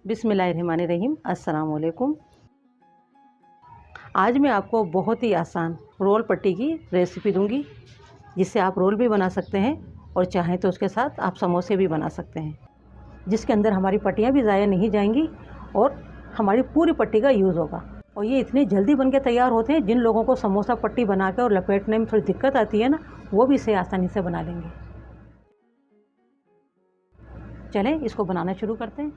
बिस्मिल्लाहिर्रहमानिर्रहीम। अस्सलाम वालेकुम। आज मैं आपको बहुत ही आसान रोल पट्टी की रेसिपी दूंगी, जिससे आप रोल भी बना सकते हैं और चाहें तो उसके साथ आप समोसे भी बना सकते हैं, जिसके अंदर हमारी पट्टियाँ भी ज़ाया नहीं जाएंगी और हमारी पूरी पट्टी का यूज़ होगा। और ये इतनी जल्दी बन के तैयार होते हैं, जिन लोगों को समोसा पट्टी बना के और लपेटने में थोड़ी दिक्कत आती है ना, वो भी इसे आसानी से बना लेंगे। चलें इसको बनाना शुरू करते हैं।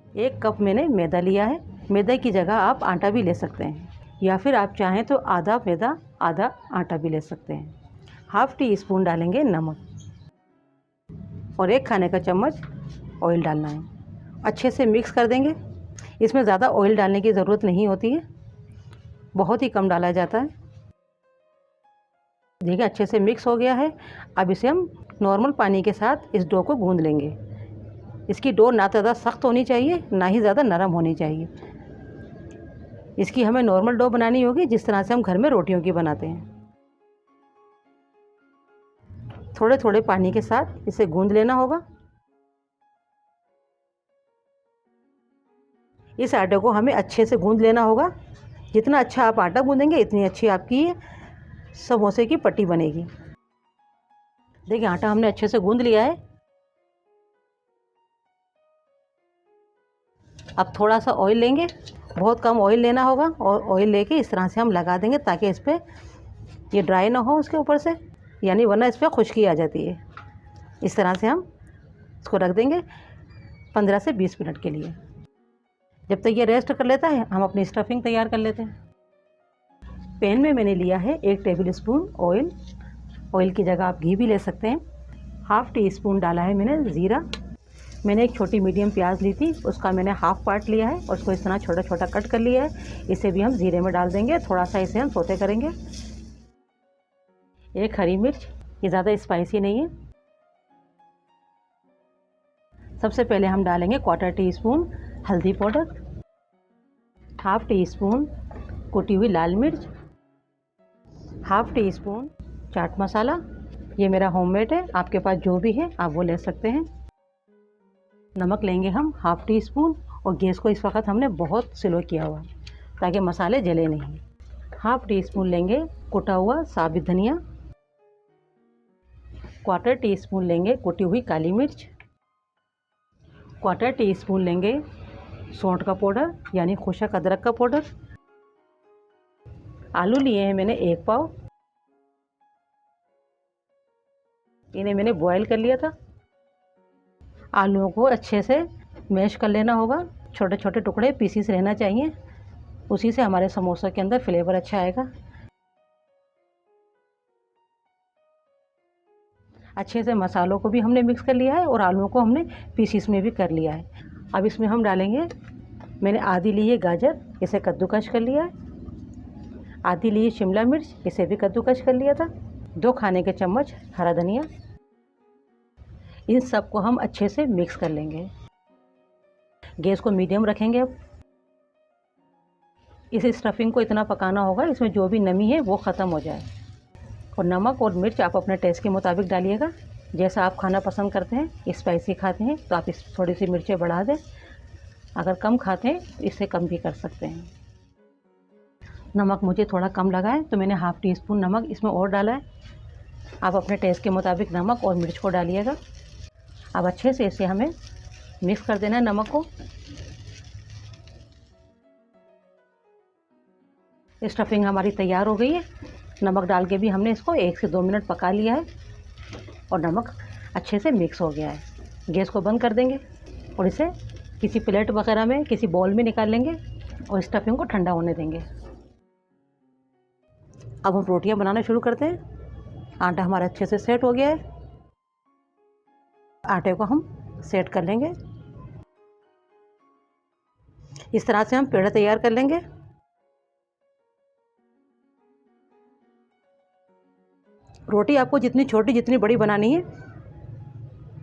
1 कप मैंने मैदा लिया है। मैदे की जगह आप आटा भी ले सकते हैं, या फिर आप चाहें तो आधा मैदा आधा आटा भी ले सकते हैं। ½ टी स्पून डालेंगे नमक और 1 खाने का चम्मच ऑयल डालना है। अच्छे से मिक्स कर देंगे। इसमें ज़्यादा ऑयल डालने की ज़रूरत नहीं होती है, बहुत ही कम डाला जाता है। देखिए अच्छे से मिक्स हो गया है। अब इसे हम नॉर्मल पानी के साथ इस डो को गूंद लेंगे। इसकी डो ना ज़्यादा सख्त होनी चाहिए, ना ही ज़्यादा नरम होनी चाहिए। इसकी हमें नॉर्मल डो बनानी होगी, जिस तरह से हम घर में रोटियों की बनाते हैं। थोड़े थोड़े पानी के साथ इसे गूंद लेना होगा। इस आटे को हमें अच्छे से गूंद लेना होगा। जितना अच्छा आप आटा गूंदेंगे, इतनी अच्छी आपकी समोसे की पट्टी बनेगी। देखिए आटा हमने अच्छे से गूंद लिया है। अब थोड़ा सा ऑयल लेंगे, बहुत कम ऑयल लेना होगा, और ऑयल लेके इस तरह से हम लगा देंगे ताकि इस पर ये ड्राई ना हो उसके ऊपर से, यानी वरना इस पर खुश्की आ जाती है। इस तरह से हम इसको रख देंगे 15 से 20 मिनट के लिए। जब तक ये रेस्ट कर लेता है, हम अपनी स्टफिंग तैयार कर लेते हैं। पैन में मैंने लिया है 1 टेबल स्पून ऑयल। ऑयल की जगह आप घी भी ले सकते हैं। ½ टी स्पून डाला है मैंने ज़ीरा। मैंने एक छोटी मीडियम प्याज ली थी, उसका मैंने हाफ़ पार्ट लिया है और उसको इस तरह छोटा छोटा कट कर लिया है। इसे भी हम ज़ीरे में डाल देंगे। थोड़ा सा इसे हम सौते करेंगे। 1 हरी मिर्च, ये ज़्यादा स्पाइसी नहीं है। सबसे पहले हम डालेंगे 1/4 टी स्पून हल्दी पाउडर, ½ टी स्पून कुटी हुई लाल मिर्च, ½ टी स्पून चाट मसाला। ये मेरा होममेड है, आपके पास जो भी है आप वो ले सकते हैं। नमक लेंगे हम ½ टी स्पून, और गैस को इस वक्त हमने बहुत स्लो किया हुआ ताकि मसाले जले नहीं। ½ टी स्पून लेंगे कुटा हुआ साबित धनिया, 1/4 टी स्पून लेंगे कुटी हुई काली मिर्च, 1/4 टी स्पून लेंगे सौंठ का पाउडर यानी खुशक अदरक का पाउडर। आलू लिए हैं मैंने 1 पाव, इन्हें मैंने बॉयल कर लिया था। आलूओं को अच्छे से मैश कर लेना होगा। छोटे छोटे टुकड़े पीसीस रहना चाहिए, उसी से हमारे समोसों के अंदर फ्लेवर अच्छा आएगा। अच्छे से मसालों को भी हमने मिक्स कर लिया है और आलूओं को हमने पीसीस में भी कर लिया है। अब इसमें हम डालेंगे, मैंने आधी ली है गाजर, इसे कद्दूकश कर लिया है। आधी ली है शिमला मिर्च, इसे भी कद्दूकश कर लिया था। 2 खाने के चम्मच हरा धनिया। इन सब को हम अच्छे से मिक्स कर लेंगे। गैस को मीडियम रखेंगे। अब इस स्टफिंग को इतना पकाना होगा इसमें जो भी नमी है वो ख़त्म हो जाए। और नमक और मिर्च आप अपने टेस्ट के मुताबिक डालिएगा। जैसा आप खाना पसंद करते हैं, स्पाइसी खाते हैं तो आप इस थोड़ी सी मिर्चें बढ़ा दें। अगर कम खाते हैं तो इससे कम भी कर सकते हैं। नमक मुझे थोड़ा कम लगा है तो मैंने ½ टी स्पून नमक इसमें और डाला है। आप अपने टेस्ट के मुताबिक नमक और मिर्च को डालिएगा। अब अच्छे से इसे हमें मिक्स कर देना है नमक को। स्टफिंग हमारी तैयार हो गई है। नमक डाल के भी हमने इसको 1 से 2 मिनट पका लिया है और नमक अच्छे से मिक्स हो गया है। गैस को बंद कर देंगे और इसे किसी प्लेट वगैरह में, किसी बाउल में निकाल लेंगे और स्टफिंग को ठंडा होने देंगे। अब हम रोटियां बनाना शुरू करते हैं। आटा हमारा अच्छे से सेट हो गया है। आटे को हम सेट कर लेंगे। इस तरह से हम पेड़े तैयार कर लेंगे। रोटी आपको जितनी छोटी जितनी बड़ी बनानी है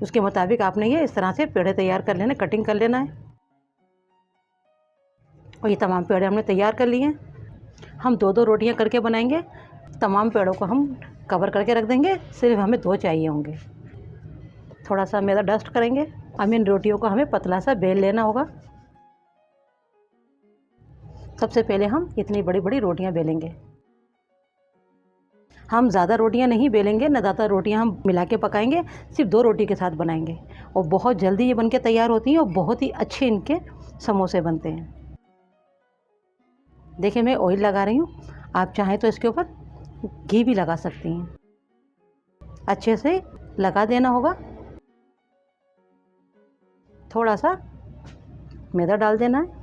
उसके मुताबिक आपने ये इस तरह से पेड़े तैयार कर लेना, कटिंग कर लेना है। और ये तमाम पेड़े हमने तैयार कर लिए हैं। हम 2-2 रोटियां करके बनाएंगे। तमाम पेड़ों को हम कवर करके रख देंगे, सिर्फ हमें 2 चाहिए होंगे। थोड़ा सा मैदा डस्ट करेंगे। अब इन रोटियों को हमें पतला सा बेल लेना होगा। सबसे पहले हम इतनी बड़ी बड़ी रोटियां बेलेंगे। हम ज़्यादा रोटियां नहीं बेलेंगे, ना ज़्यादा रोटियां हम मिला के पकाएंगे, सिर्फ 2 रोटी के साथ बनाएंगे और बहुत जल्दी ये बनके तैयार होती हैं और बहुत ही अच्छे इनके समोसे बनते हैं। देखिए मैं ऑयल लगा रही हूँ, आप चाहें तो इसके ऊपर घी भी लगा सकती हैं। अच्छे से लगा देना होगा। थोड़ा सा मैदा डाल देना है।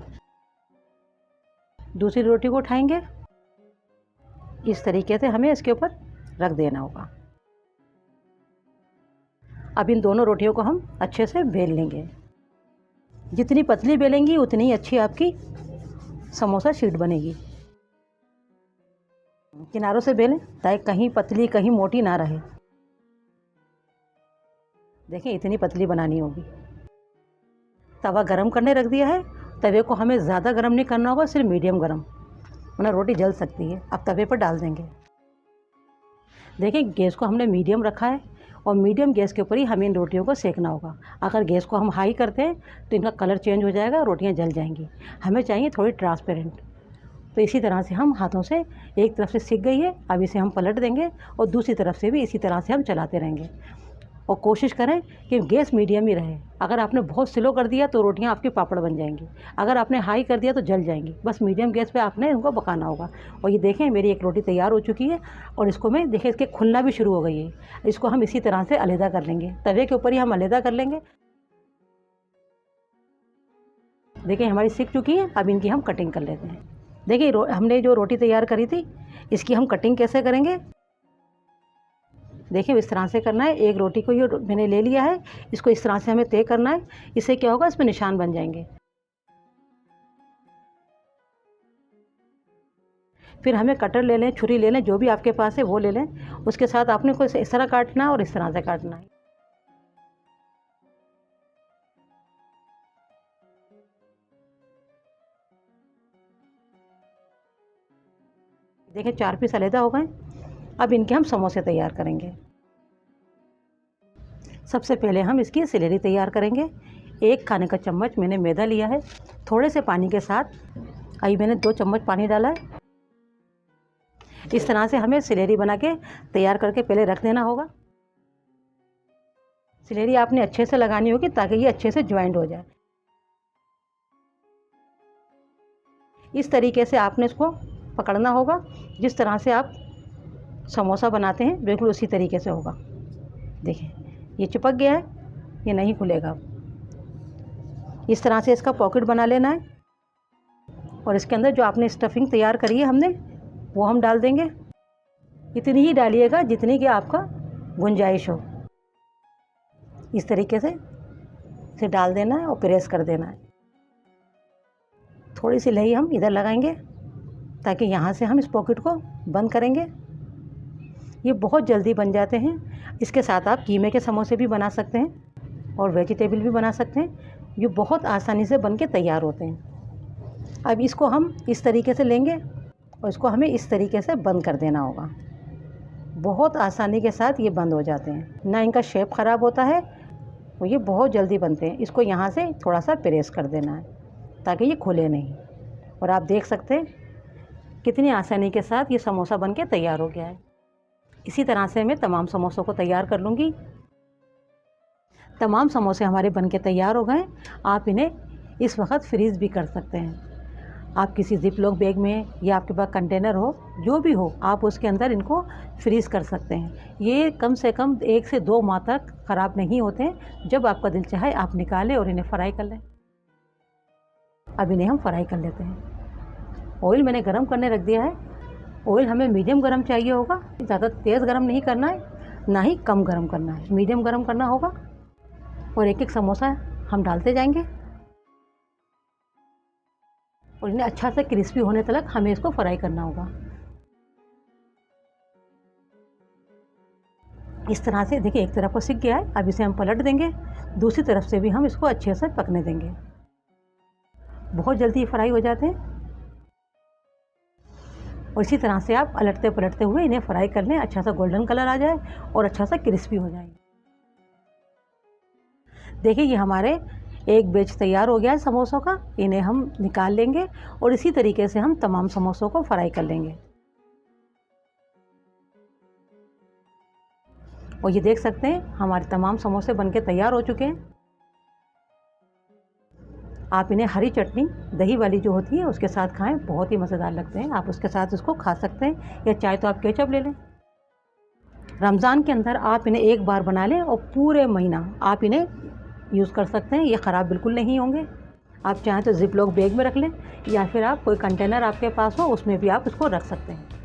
दूसरी रोटी को उठाएंगे, इस तरीके से हमें इसके ऊपर रख देना होगा। अब इन दोनों रोटियों को हम अच्छे से बेल लेंगे। जितनी पतली बेलेंगी उतनी ही अच्छी आपकी समोसा शीट बनेगी। किनारों से बेलें ताकि कहीं पतली कहीं मोटी ना रहे। देखिए इतनी पतली बनानी होगी। तवा गरम करने रख दिया है। तवे को हमें ज़्यादा गरम नहीं करना होगा, सिर्फ मीडियम गरम, वरना रोटी जल सकती है। अब तवे पर डाल देंगे। देखिए गैस को हमने मीडियम रखा है और मीडियम गैस के ऊपर ही हमें इन रोटियों को सेकना होगा। अगर गैस को हम हाई करते हैं तो इनका कलर चेंज हो जाएगा, रोटियां जल जाएंगी। हमें चाहिए थोड़ी ट्रांसपेरेंट। तो इसी तरह से हम हाथों से, एक तरफ से सिक गई है, अब इसे हम पलट देंगे और दूसरी तरफ से भी इसी तरह से हम चलाते रहेंगे। और कोशिश करें कि गैस मीडियम ही रहे। अगर आपने बहुत स्लो कर दिया तो रोटियां आपकी पापड़ बन जाएंगी, अगर आपने हाई कर दिया तो जल जाएंगी। बस मीडियम गैस पे आपने इनको पकाना होगा। और ये देखें मेरी एक रोटी तैयार हो चुकी है और इसको मैं देखिए इसके खुलना भी शुरू हो गई है। इसको हम इसी तरह से अलहदा कर लेंगे, तवे के ऊपर ही हम अलहदा कर लेंगे। देखिए हमारी सिक चुकी है। अब इनकी हम कटिंग कर लेते हैं। देखिए हमने जो रोटी तैयार करी थी इसकी हम कटिंग कैसे करेंगे। देखिए इस तरह से करना है। एक रोटी को ये मैंने ले लिया है, इसको इस तरह से हमें तय करना है। इससे क्या होगा, इसमें निशान बन जाएंगे। फिर हमें कटर ले लें, छुरी ले लें, जो भी आपके पास है वो ले लें। उसके साथ आपने को इस तरह काटना है और इस तरह से काटना है। देखिए 4 पीस अलहदा हो गए। अब इनके हम समोसे तैयार करेंगे। सबसे पहले हम इसकी सिलेरी तैयार करेंगे। 1 खाने का चम्मच मैंने मैदा लिया है, थोड़े से पानी के साथ। अभी मैंने 2 चम्मच पानी डाला है। इस तरह से हमें सिलेरी बना के तैयार करके पहले रख देना होगा। सिलेरी आपने अच्छे से लगानी होगी ताकि ये अच्छे से ज्वाइंट हो जाए। इस तरीके से आपने इसको पकड़ना होगा। जिस तरह से आप समोसा बनाते हैं बिल्कुल उसी तरीके से होगा। देखिए ये चिपक गया है, ये नहीं खुलेगा। इस तरह से इसका पॉकेट बना लेना है और इसके अंदर जो आपने स्टफिंग तैयार करी है हमने, वो हम डाल देंगे। इतनी ही डालिएगा जितनी कि आपका गुंजाइश हो। इस तरीके से इसे डाल देना है और प्रेस कर देना है। थोड़ी सी लही हम इधर लगाएंगे ताकि यहाँ से हम इस पॉकेट को बंद करेंगे। ये बहुत जल्दी बन जाते हैं। इसके साथ आप कीमे के समोसे भी बना सकते हैं और वेजिटेबल भी बना सकते हैं। ये बहुत आसानी से बन के तैयार होते हैं। अब इसको हम इस तरीके से लेंगे और इसको हमें इस तरीके से बंद कर देना होगा। बहुत आसानी के साथ ये बंद हो जाते हैं, ना इनका शेप ख़राब होता है और ये बहुत जल्दी बनते हैं। इसको यहाँ से थोड़ा सा प्रेस कर देना है ताकि ये खुले नहीं। और आप देख सकते हैं कितनी आसानी के साथ ये समोसा बन के तैयार हो गया है। इसी तरह से मैं तमाम समोसों को तैयार कर लूँगी। तमाम समोसे हमारे बन के तैयार हो गए। आप इन्हें इस वक्त फ्रीज़ भी कर सकते हैं। आप किसी जिप लॉक बैग में या आपके पास कंटेनर हो, जो भी हो, आप उसके अंदर इनको फ्रीज़ कर सकते हैं। ये कम से कम 1 से 2 माह तक ख़राब नहीं होते हैं। जब आपका दिल चाहे आप निकालें और इन्हें फ्राई कर लें। अब इन्हें हम फ्राई कर लेते हैं। ऑयल मैंने गरम करने रख दिया है। ऑयल हमें मीडियम गरम चाहिए होगा, ज़्यादा तेज़ गरम नहीं करना है, ना ही कम गरम करना है, मीडियम गरम करना होगा। और एक एक समोसा हम डालते जाएंगे और इन्हें अच्छा से क्रिस्पी होने तक हमें इसको फ्राई करना होगा। इस तरह से देखिए एक तरफ को सिक गया है। अब इसे हम पलट देंगे, दूसरी तरफ से भी हम इसको अच्छे से पकने देंगे। बहुत जल्दी फ्राई हो जाते हैं और इसी तरह से आप पलटते पलटते हुए इन्हें फ्राई कर लें। अच्छा सा गोल्डन कलर आ जाए और अच्छा सा क्रिस्पी हो जाए। देखिए ये हमारे एक बैच तैयार हो गया है समोसों का। इन्हें हम निकाल लेंगे और इसी तरीके से हम तमाम समोसों को फ्राई कर लेंगे। और ये देख सकते हैं हमारे तमाम समोसे बनके तैयार हो चुके हैं। आप इन्हें हरी चटनी दही वाली जो होती है उसके साथ खाएं, बहुत ही मज़ेदार लगते हैं। आप उसके साथ इसको खा सकते हैं या चाहे तो आप केचप ले लें। रमज़ान के अंदर आप इन्हें एक बार बना लें और पूरे महीना आप इन्हें यूज़ कर सकते हैं। ये ख़राब बिल्कुल नहीं होंगे। आप चाहें तो ज़िप लॉक बैग में रख लें या फिर आप कोई कंटेनर आपके पास हो उसमें भी आप इसको रख सकते हैं।